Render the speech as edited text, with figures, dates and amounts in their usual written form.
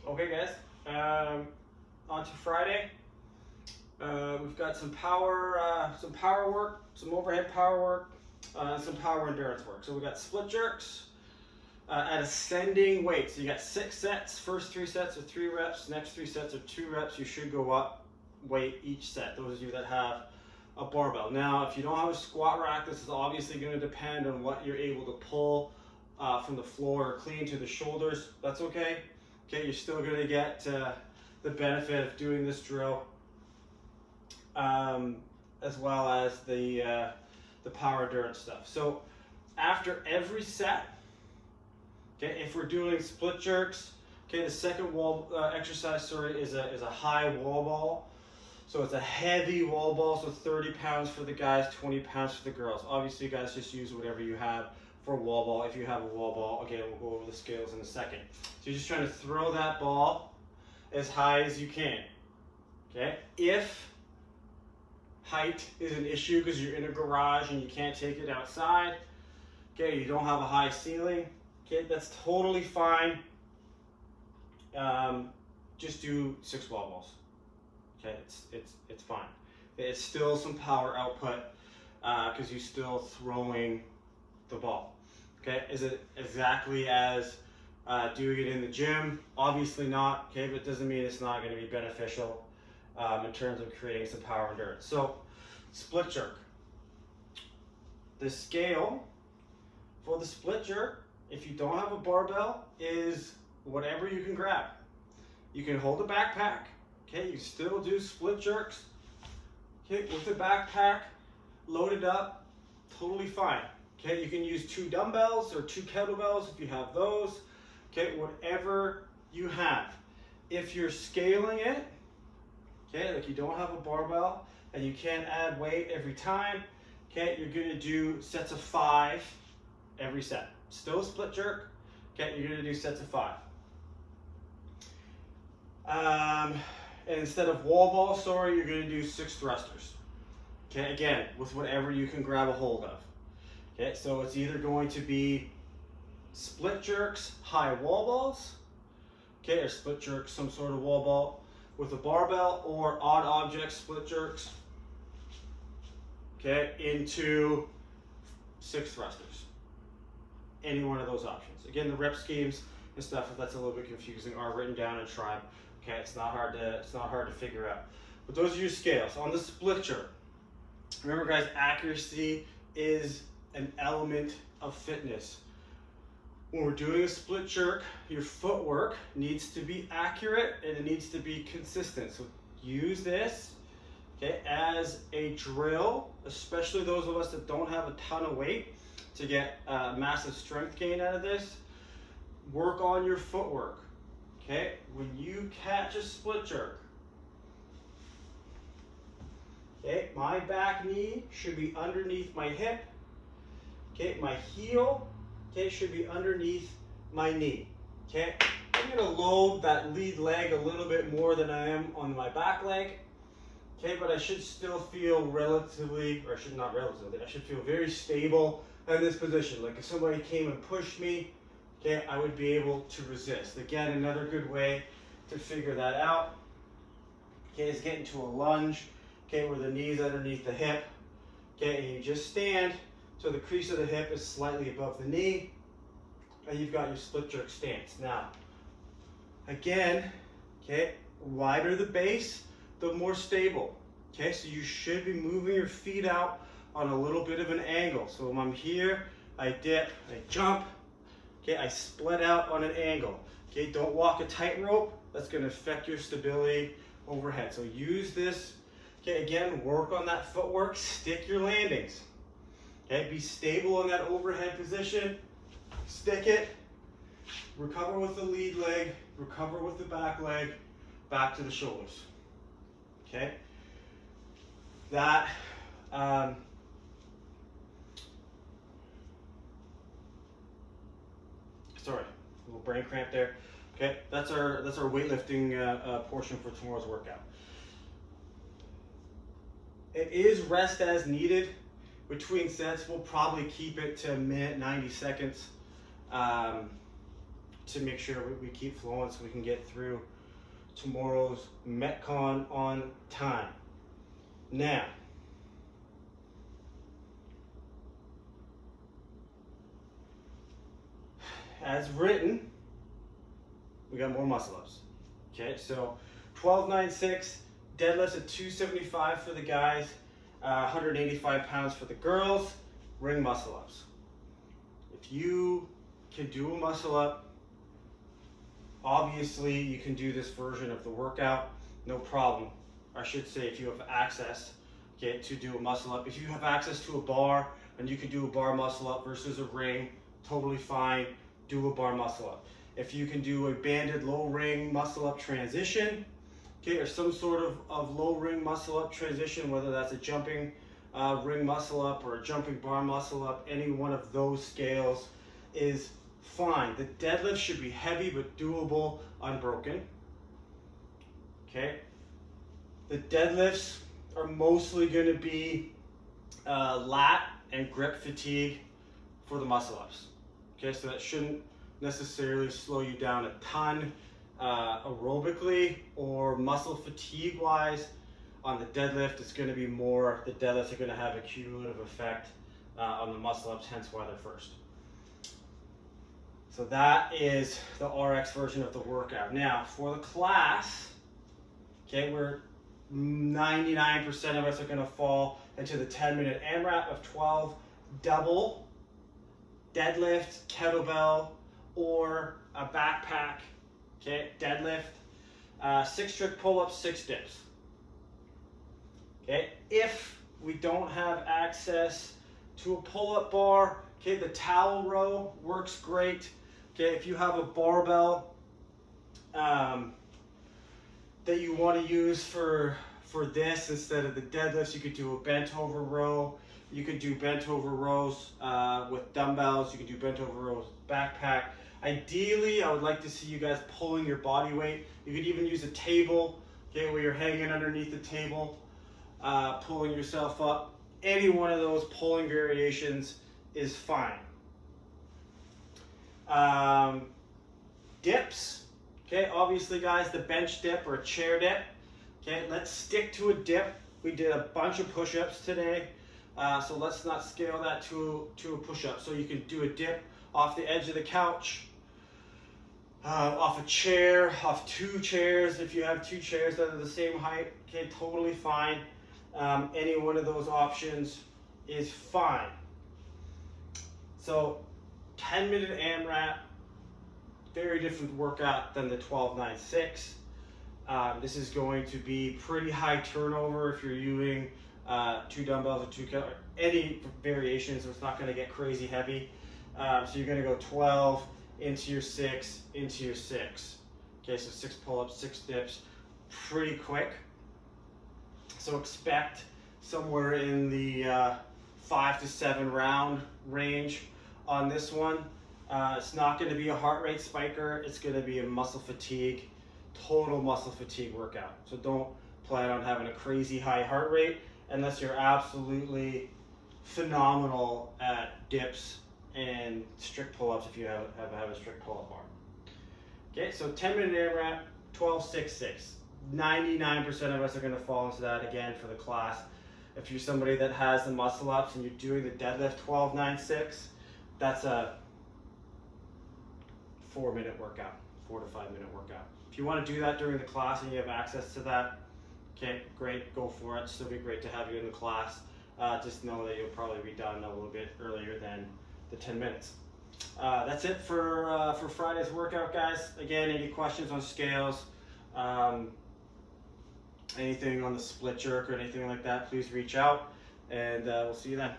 Okay, guys. On to Friday. We've got some power work, some overhead power work, and some power endurance work. So we got split jerks at ascending weight. So you got 6 sets. First 3 sets are 3 reps. Next 3 sets are 2 reps. You should go up weight each set. Those of you that have a barbell. Now, if you don't have a squat rack, this is obviously going to depend on what you're able to pull from the floor or clean to the shoulders. That's okay. Okay, you're still going to get the benefit of doing this drill, as well as the power endurance stuff. So after every set, okay, if we're doing split jerks, okay, the second wall exercise, is a high wall ball. So it's a heavy wall ball, so 30 pounds for the guys, 20 pounds for the girls. Obviously, you guys just use whatever you have for a wall ball. If you have a wall ball, again, we'll go over the scales in a second. So you're just trying to throw that ball as high as you can, okay? If height is an issue because you're in a garage and you can't take it outside, okay, you don't have a high ceiling, okay, that's totally fine. Just do 6 wall balls. Okay, it's fine. It's still some power output because you're still throwing the ball. Okay, is it exactly as doing it in the gym? Obviously not. Okay, but it doesn't mean it's not going to be beneficial in terms of creating some power endurance. So, split jerk. The scale for the split jerk, if you don't have a barbell, is whatever you can grab. You can hold a backpack. Okay, you still do split jerks. Okay, with the backpack loaded up, totally fine. Okay, you can use 2 dumbbells or 2 kettlebells if you have those. Okay, whatever you have. If you're scaling it, okay, like you don't have a barbell and you can't add weight every time, okay, you're gonna do sets of 5 every set. Still a split jerk, okay, you're gonna do sets of 5. And instead of wall ball, you're going to do 6 thrusters. Okay, again, with whatever you can grab a hold of. Okay, so it's either going to be split jerks, high wall balls, okay, or split jerks, some sort of wall ball with a barbell, or odd object split jerks, okay, into 6 thrusters. Any one of those options. Again, the rep schemes and stuff, if that's a little bit confusing, are written down in Tribe. Okay, it's not hard to figure out. But those are your scales. On the split jerk, remember guys, accuracy is an element of fitness. When we're doing a split jerk, your footwork needs to be accurate and it needs to be consistent. So use this, okay, as a drill, especially those of us that don't have a ton of weight, to get massive strength gain out of this. Work on your footwork. Okay, when you catch a split jerk, okay, my back knee should be underneath my hip. Okay, my heel, okay, should be underneath my knee. Okay, I'm gonna load that lead leg a little bit more than I am on my back leg. Okay, but I should still feel relatively, or I should feel very stable in this position. Like if somebody came and pushed me, okay, I would be able to resist. Again, another good way to figure that out, okay, is get into a lunge, okay, where the knee's underneath the hip, okay, and you just stand so the crease of the hip is slightly above the knee, and you've got your split jerk stance. Now, again, okay, wider the base, the more stable, okay, so you should be moving your feet out on a little bit of an angle. So when I'm here, I dip, I jump, okay, I split out on an angle. Okay, don't walk a tightrope. That's going to affect your stability overhead. So use this. Okay, again, work on that footwork. Stick your landings. Okay, be stable in that overhead position. Stick it. Recover with the lead leg. Recover with the back leg. Back to the shoulders. Okay. That. Sorry, a little brain cramp there. Okay, that's our weightlifting portion for tomorrow's workout. It is rest as needed between sets. We'll probably keep it to a minute, 90 seconds. to make sure we keep flowing so we can get through tomorrow's Metcon on time. Now, as written, we got more muscle ups. Okay, so 1296, deadlifts at 275 for the guys, 185 pounds for the girls, ring muscle ups. If you can do a muscle up, obviously you can do this version of the workout, no problem. I should say if you have access, okay, to do a muscle up. If you have access to a bar and you can do a bar muscle up versus a ring, totally fine, do a bar muscle up. If you can do a banded low ring muscle up transition, okay, or some sort of low ring muscle up transition, whether that's a jumping ring muscle up or a jumping bar muscle up, any one of those scales is fine. The deadlift should be heavy but doable, unbroken. Okay, the deadlifts are mostly going to be lat and grip fatigue for the muscle ups. Okay, so that shouldn't necessarily slow you down a ton aerobically or muscle fatigue wise. On the deadlift, it's going to be more, the deadlifts are going to have a cumulative effect on the muscle ups, hence why they're first. So that is the RX version of the workout. Now, for the class, okay, we're 99% of us are going to fall into the 10-minute AMRAP of 12 double deadlift, kettlebell, or a backpack, okay, deadlift, 6 strict pull-ups, 6 dips. Okay, if we don't have access to a pull-up bar, okay, the towel row works great. Okay, if you have a barbell that you want to use for this instead of the deadlifts, you could do a bent over row. You could do bent over rows with dumbbells. You could do bent over rows with backpack. Ideally, I would like to see you guys pulling your body weight. You could even use a table, okay, where you're hanging underneath the table, pulling yourself up. Any one of those pulling variations is fine. Dips, okay, obviously guys, the bench dip or a chair dip. Okay, let's stick to a dip. We did a bunch of push-ups today, so let's not scale that to a push-up. So you can do a dip off the edge of the couch, off a chair, off 2 chairs. If you have 2 chairs that are the same height, okay, totally fine. Any one of those options is fine. So 10-minute AMRAP, very different workout than the 1296. This is going to be pretty high turnover if you're using 2 dumbbells or 2 kettlebells, any variation, so it's not going to get crazy heavy. So you're going to go 12 into your 6, into your 6. Okay, so 6 pull-ups, 6 dips, pretty quick. So expect somewhere in the 5 to 7 round range on this one. It's not going to be a heart rate spiker. It's going to be a muscle fatigue, total muscle fatigue workout. So don't plan on having a crazy high heart rate unless you're absolutely phenomenal at dips and strict pull-ups if you have a strict pull-up bar. Okay, so 10-minute AMRAP, 12, 6, 6. 99% of us are going to fall into that again for the class. If you're somebody that has the muscle ups and you're doing the deadlift 12, 9, 6, that's a 4-minute workout, 4 to 5 minute workout. If you want to do that during the class and you have access to that, okay, great, go for it. It'll still be great to have you in the class. Just know that you'll probably be done a little bit earlier than the 10 minutes. That's it for Friday's workout, guys. Again, any questions on scales, anything on the split jerk or anything like that, please reach out, and we'll see you then.